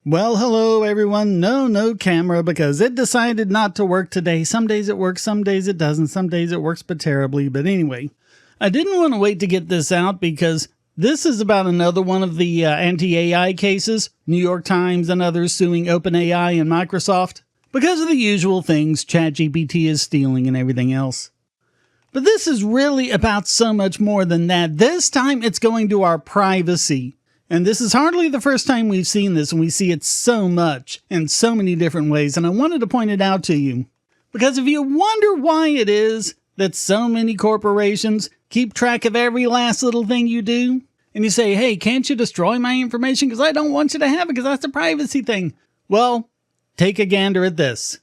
Well, hello everyone. No camera because it decided not to work today. Some days it works, some days it doesn't. Some days it works but terribly. But anyway, I didn't want to wait to get this out because this is about another one of the anti-AI cases. New York Times and others suing OpenAI and Microsoft because of the usual things ChatGPT is stealing and everything else. But this is really about so much more than that. This time it's going to our privacy. And this is hardly the first time we've seen this, and we see it so much in so many different ways. And I wanted to point it out to you. Because if you wonder why it is that so many corporations keep track of every last little thing you do, and you say, hey, can't you destroy my information because I don't want you to have it because that's a privacy thing. Well, take a gander at this.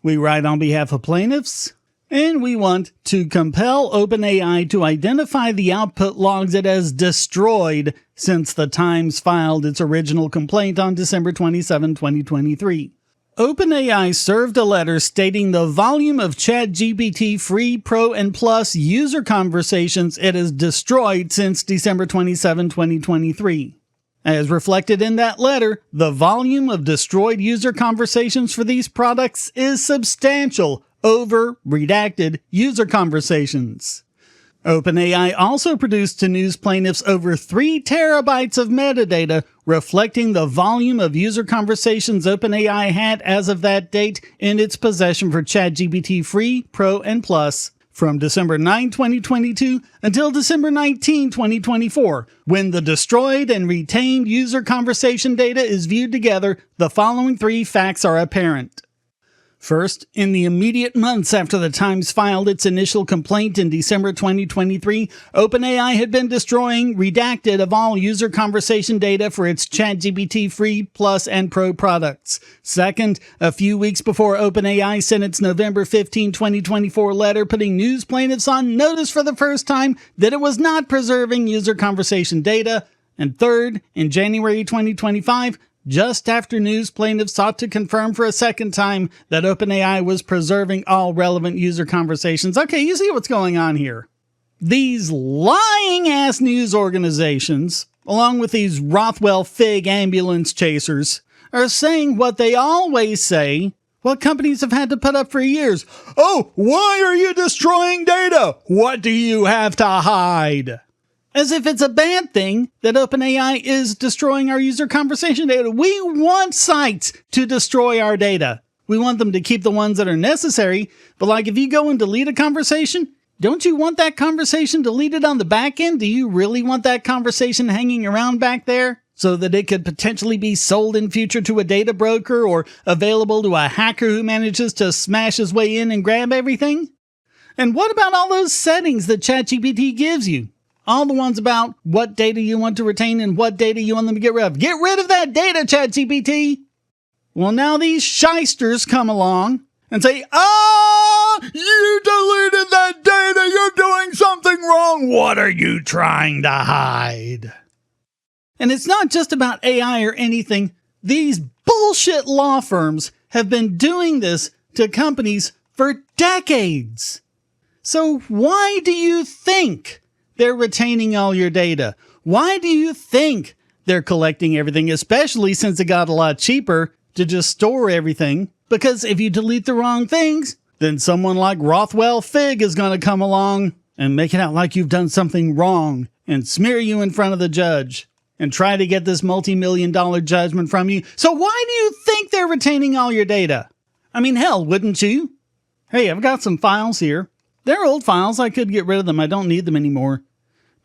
We write on behalf of plaintiffs, and we want to compel OpenAI to identify the output logs it has destroyed since the Times filed its original complaint on December 27, 2023. OpenAI served a letter stating the volume of ChatGPT Free, Pro, and Plus user conversations it has destroyed since December 27, 2023. As reflected in that letter, the volume of destroyed user conversations for these products is substantial over redacted user conversations. OpenAI also produced to news plaintiffs over 3 terabytes of metadata reflecting the volume of user conversations OpenAI had as of that date in its possession for ChatGPT Free, Pro, and Plus from December 9, 2022 until December 19, 2024. When the destroyed and retained user conversation data is viewed together, the following 3 facts are apparent. First, in the immediate months after the Times filed its initial complaint in December 2023, OpenAI had been destroying redacted of all user conversation data for its ChatGPT Free, Plus, and Pro products. Second, a few weeks before OpenAI sent its November 15, 2024 letter putting news plaintiffs on notice for the first time that it was not preserving user conversation data. And third, in January 2025, just after news plaintiffs sought to confirm for a second time that OpenAI was preserving all relevant user conversations. Okay, you see what's going on here. These lying-ass news organizations, along with these Rothwell Figg ambulance chasers, are saying what they always say, what companies have had to put up for years. Oh, why are you destroying data? What do you have to hide? As if it's a bad thing that OpenAI is destroying our user conversation data. We want sites to destroy our data. We want them to keep the ones that are necessary. But like if you go and delete a conversation, don't you want that conversation deleted on the back end? Do you really want that conversation hanging around back there so that it could potentially be sold in future to a data broker or available to a hacker who manages to smash his way in and grab everything? And what about all those settings that ChatGPT gives you? All the ones about what data you want to retain and what data you want them to get rid of. Get rid of that data, ChatGPT! Well, now these shysters come along and say, you deleted that data! You're doing something wrong! What are you trying to hide? And it's not just about AI or anything. These bullshit law firms have been doing this to companies for decades. So why do you think they're retaining all your data? Why do you think they're collecting everything, especially since it got a lot cheaper to just store everything? Because if you delete the wrong things, then someone like Rothwell Figg is going to come along and make it out like you've done something wrong and smear you in front of the judge and try to get this multi-million-dollar judgment from you. So why do you think they're retaining all your data? I mean, hell, wouldn't you? Hey, I've got some files here. They're old files. I could get rid of them. I don't need them anymore.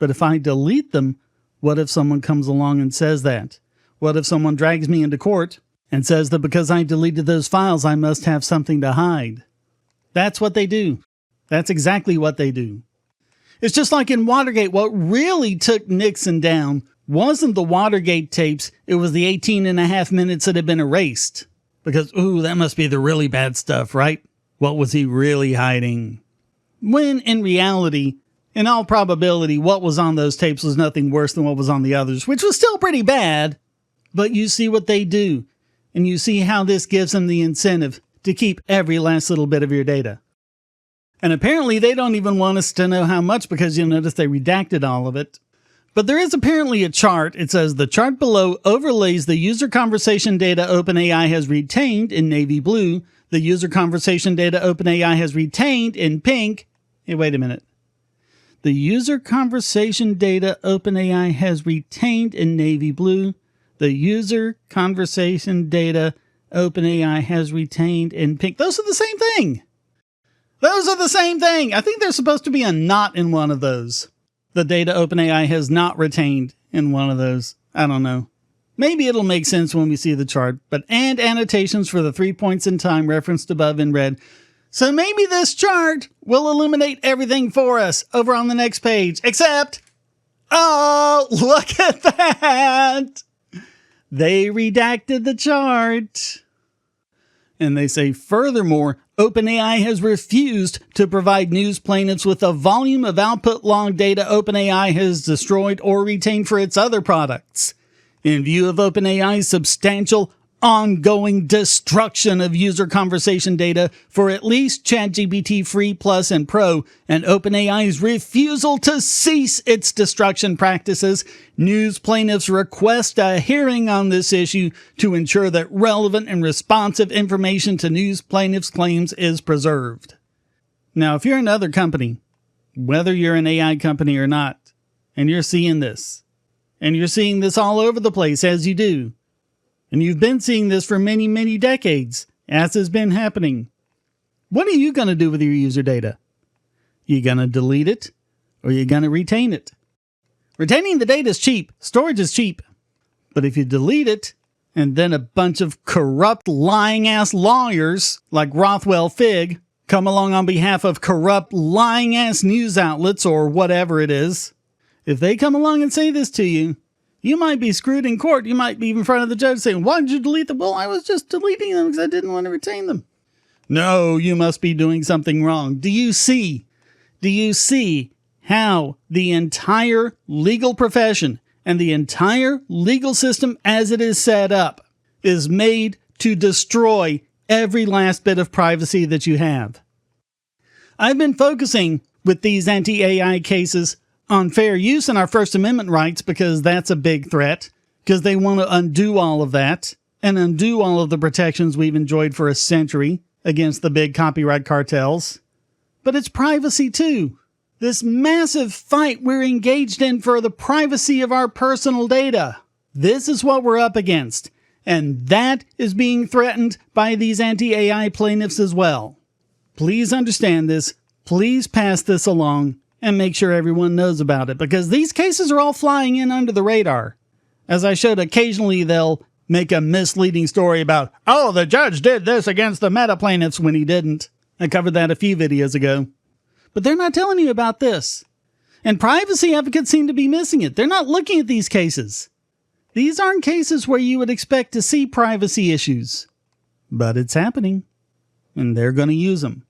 But if I delete them, what if someone comes along and says that? What if someone drags me into court and says that because I deleted those files, I must have something to hide? That's what they do. That's exactly what they do. It's just like in Watergate. What really took Nixon down wasn't the Watergate tapes. It was the 18.5 minutes that had been erased. Because, ooh, that must be the really bad stuff, right? What was he really hiding? When in reality, in all probability, what was on those tapes was nothing worse than what was on the others, which was still pretty bad. But you see what they do, and you see how this gives them the incentive to keep every last little bit of your data. And apparently they don't even want us to know how much because you'll notice they redacted all of it. But there is apparently a chart. It says the chart below overlays the user conversation data OpenAI has retained in navy blue, the user conversation data OpenAI has retained in pink. Hey, wait a minute. The user conversation data OpenAI has retained in navy blue, the user conversation data OpenAI has retained in pink. Those are the same thing. Those are the same thing. I think there's supposed to be a not in one of those. The data OpenAI has not retained in one of those. I don't know. Maybe it'll make sense when we see the chart, but and annotations for the 3 points in time referenced above in red. So maybe this chart will illuminate everything for us over on the next page, except, oh, look at that. They redacted the chart. And they say, furthermore, OpenAI has refused to provide news plaintiffs with a volume of output log data OpenAI has destroyed or retained for its other products. In view of OpenAI's substantial ongoing destruction of user conversation data for at least ChatGPT Free Plus and Pro, and OpenAI's refusal to cease its destruction practices, news plaintiffs request a hearing on this issue to ensure that relevant and responsive information to news plaintiffs' claims is preserved. Now, if you're another company, whether you're an AI company or not, and you're seeing this, and you're seeing this all over the place as you do, and you've been seeing this for many, many decades, as has been happening. What are you going to do with your user data? You going to delete it, or you going to retain it? Retaining the data is cheap. Storage is cheap. But if you delete it, and then a bunch of corrupt, lying-ass lawyers like Rothwell Figg come along on behalf of corrupt, lying-ass news outlets or whatever it is, if they come along and say this to you, you might be screwed in court. You might be in front of the judge saying, why did you delete them? Well, I was just deleting them because I didn't want to retain them. No, you must be doing something wrong. Do you see how the entire legal profession and the entire legal system as it is set up is made to destroy every last bit of privacy that you have? I've been focusing with these anti-AI cases on fair use and our First Amendment rights because that's a big threat, because they want to undo all of that and undo all of the protections we've enjoyed for a century against the big copyright cartels. But it's privacy too. This massive fight we're engaged in for the privacy of our personal data. This is what we're up against. And that is being threatened by these anti-AI plaintiffs as well. Please understand this. Please pass this along and make sure everyone knows about it, because these cases are all flying in under the radar. As I showed, occasionally they'll make a misleading story about, oh, the judge did this against the meta plaintiffs when he didn't. I covered that a few videos ago. But they're not telling you about this. And privacy advocates seem to be missing it. They're not looking at these cases. These aren't cases where you would expect to see privacy issues. But it's happening. And they're going to use them.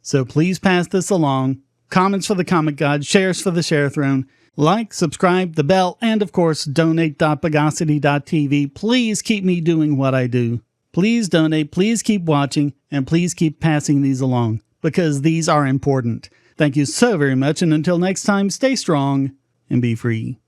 So please pass this along. Comments for the Comic God, shares for the Share Throne. Like, subscribe, the bell, and of course, donate.bogosity.tv. Please keep me doing what I do. Please donate, please keep watching, and please keep passing these along, because these are important. Thank you so very much, and until next time, stay strong and be free.